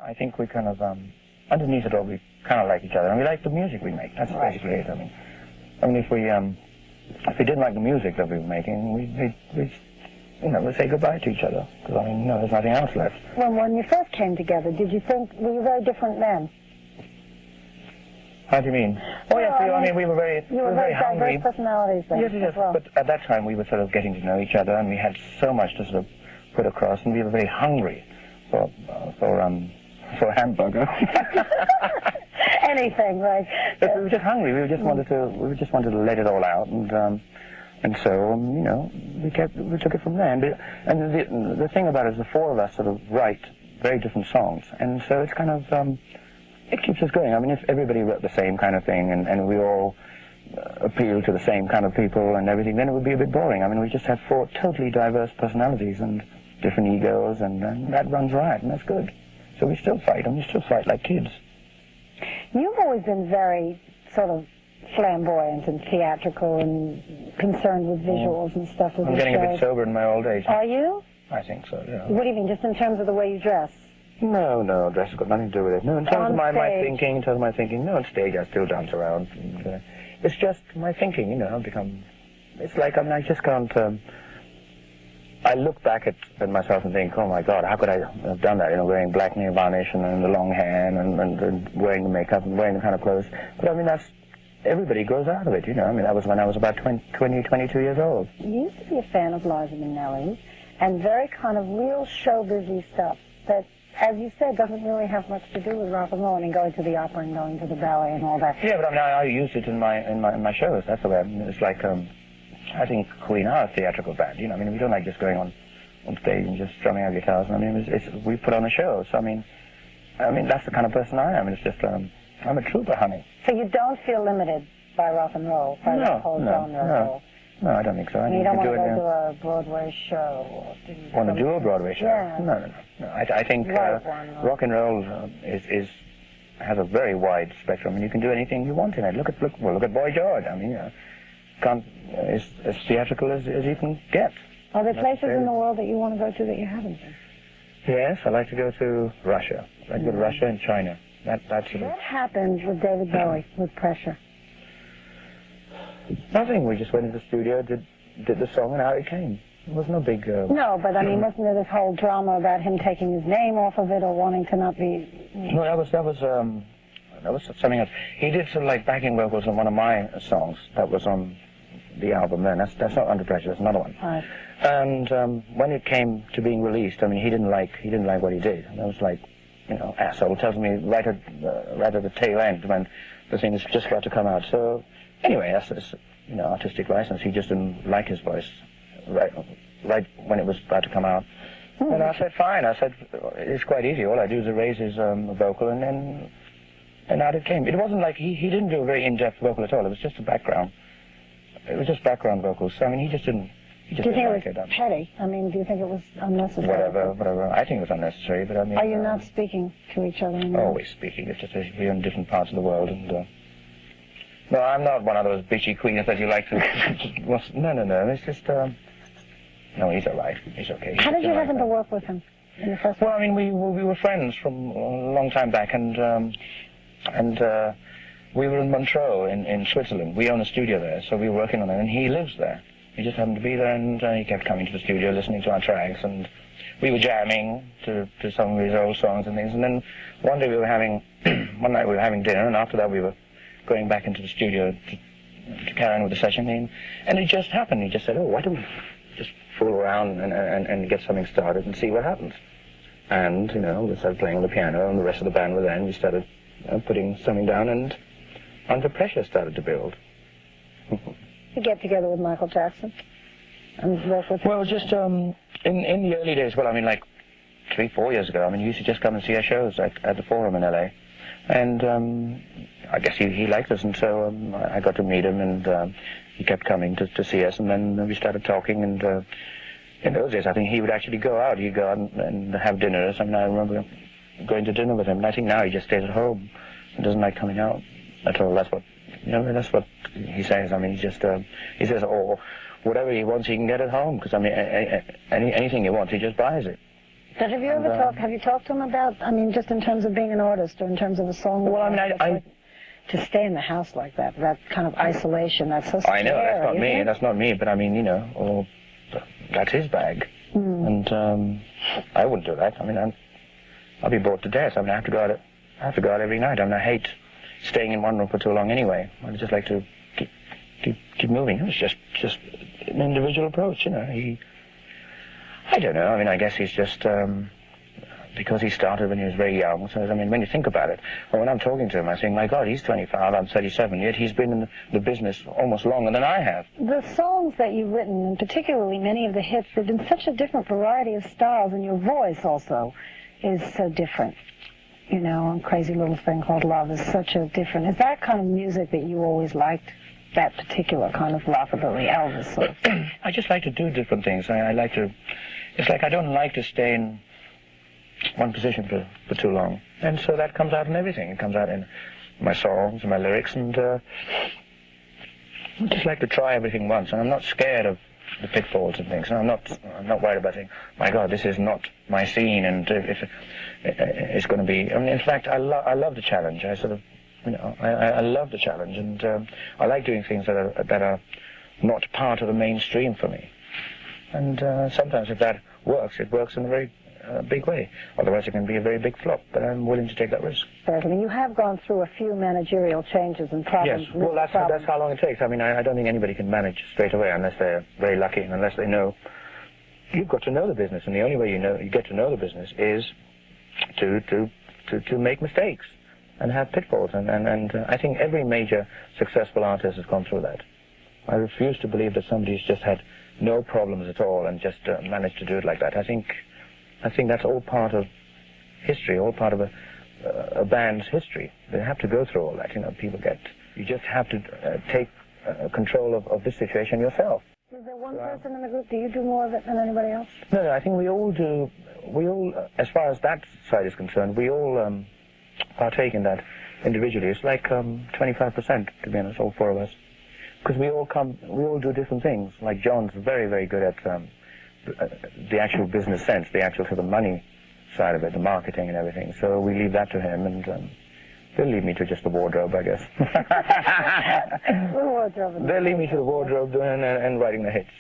I think we kind of, underneath it all, we kind of like each other, and we like the music we make. That's basically it. I mean, if we didn't like the music that we were making, we'd say goodbye to each other, because, I mean, there's nothing else left. Well, when you first came together, did you think, were you very different then? How do you mean? Oh, yes, we were very hungry. You were very diverse personalities then. Yes, well. But at that time we were sort of getting to know each other, and we had so much to sort of put across, and we were very hungry for a hamburger. Anything, right? But we were just hungry. We just wanted to let it all out, and so we took it from there. And the thing about it is the four of us sort of write very different songs, and so it's kind of it keeps us going. I mean, if everybody wrote the same kind of thing and we all appeal to the same kind of people and everything, then it would be a bit boring. I mean, we just have four totally diverse personalities and different egos, and that runs riot, and that's good. So we still fight, and we still fight like kids. You've always been very sort of flamboyant and theatrical and concerned with visuals and stuff. I'm getting a bit sober in my old age. Are you? I think so, yeah. What do you mean, just in terms of the way you dress? No, dress has got nothing to do with it. No, in terms of my thinking, no, on stage I still dance around. And, it's just my thinking, I've become, it's like, I mean, I just can't, I look back at myself and think, oh my God, how could I have done that, wearing black nail varnish and the long hair and wearing the makeup and wearing the kind of clothes. But I mean, everybody grows out of it, I mean, that was when I was about 22 years old. You used to be a fan of Liza Minnelli and very kind of real show-busy stuff that, as you said, doesn't really have much to do with rock and roll. I mean, going to the opera and going to the ballet and all that. Yeah, but I mean, I use it in my shows. That's the way. I mean, it's like, I think Queen are a theatrical band. I mean, we don't like just going on stage and just strumming our guitars. I mean, we put on a show. So I mean, that's the kind of person I am. It's just, I'm a trooper, honey. So you don't feel limited by rock and roll, by the whole genre? No, I don't think so. You don't want to go to a Broadway show? Want to do a Broadway show? Yeah. No. I think rock and roll has a very wide spectrum, and you can do anything you want in it. Look at Boy George. I mean, as theatrical as you can get. Are there places in the world that you want to go to that you haven't been? Yes, I like to go to Russia. I like to go to Russia and China. What happened with David Bowie, with Pressure? Nothing. We just went into the studio, did the song, and out it came. It was no big... No, but I mean, wasn't there this whole drama about him taking his name off of it or wanting to not be... No, that was something else. He did sort of like backing vocals on one of my songs that was on the album then. That's not Under Pressure, that's another one. Right. And when it came to being released, I mean, he didn't like what he did. And I was like, asshole tells me right at the tail end when the thing is just about to come out. So anyway, that's artistic license. He just didn't like his voice right when it was about to come out. And I said, fine. I said, it's quite easy. All I do is erase his vocal, and out it came. It wasn't like he didn't do a very in-depth vocal at all. It was just a background. It was just background vocals. So, I mean, he just didn't. Do you think it was petty? I mean, do you think it was unnecessary? Whatever. I think it was unnecessary, but I mean... Are you not speaking to each other anymore? Always speaking. It's just we're in different parts of the world, and... No, I'm not one of those bitchy queens that you like to... No. It's just... No, he's all right. He's okay. How did you happen to work with him in the first Well, I mean, we were friends from a long time back, and we were in Montreux in Switzerland. We own a studio there, so we were working on it, and he lives there. He just happened to be there, and he kept coming to the studio, listening to our tracks, and we were jamming to some of his old songs and things. And then one night we were having dinner, and after that we were going back into the studio to carry on with the session. And it just happened. He just said, oh, why don't we just fool around and get something started and see what happens? And, we started playing on the piano, and the rest of the band were there, and we started putting something down, and Under Pressure started to build. You get together with Michael Jackson and work with him? Well, just in the early days, well, I mean, like 3-4 years ago, I mean, he used to just come and see our shows at the Forum in L.A., and I guess he liked us, and so I got to meet him, and he kept coming to see us, and then we started talking, and in those days, I think he would actually go out. He'd go out and have dinners. I mean, I remember going to dinner with him, and I think now he just stays at home and doesn't like coming out at all. That's what he says. I mean, he says, oh, whatever he wants, he can get at home, because, I mean, anything he wants, he just buys it. But have you ever talked to him about, I mean, just in terms of being an artist or in terms of a song? Well, I mean, to stay in the house like that kind of isolation, that's so scary. I know, that's not me, but I mean, you know, that's his bag. And I wouldn't do that. I mean, I'll be bored to death. I mean, I have to go out every night. I mean, I hate staying in one room for too long anyway. I'd just like to keep moving. It's just an individual approach, you know. I don't know. I mean, I guess he's just because he started when he was very young. So, I mean, when you think about it, well, when I'm talking to him, I think, my God, he's 25, I'm 37, yet he's been in the business almost longer than I have. The songs that you've written, and particularly many of the hits, they've been such a different variety of styles, and your voice also is so different. You know, Crazy Little Thing Called Love is such a different... Is that kind of music that you always liked? That particular kind of rockabilly, Elvis sort of thing? I just like to do different things. I like to... It's like I don't like to stay in one position for too long. And so that comes out in everything. It comes out in my songs and my lyrics, and I just like to try everything once. And I'm not scared of the pitfalls and things. And I'm not worried about saying, my God, this is not my scene, and if it's going to be... I mean, in fact, I love the challenge. I sort of... You know, I love the challenge, and I like doing things that are not part of the mainstream for me. And sometimes if that works, it works in a very big way. Otherwise it can be a very big flop, but I'm willing to take that risk. Certainly. You have gone through a few managerial changes and problems. Yes, well, that's how long it takes. I mean, I don't think anybody can manage straight away unless they're very lucky and unless they know. You've got to know the business, and the only way you get to know the business is to make mistakes and have pitfalls, and I think every major successful artist has gone through that. I refuse to believe that somebody's just had no problems at all and just managed to do it like that. I think that's all part of history, all part of a band's history. They have to go through all that. You know, you just have to take control of this situation yourself. Is there one person in the group? Do you do more of it than anybody else? No, I think we all do. We all, as far as that side is concerned, we all partake in that individually. It's like 25%, to be honest, all four of us. Because we all do different things. Like John's very, very good at the actual business sense, the actual sort of money side of it, the marketing and everything. So we leave that to him, and they'll leave me to just the wardrobe, I guess. The wardrobe. They'll leave me to the wardrobe doing and writing the hits.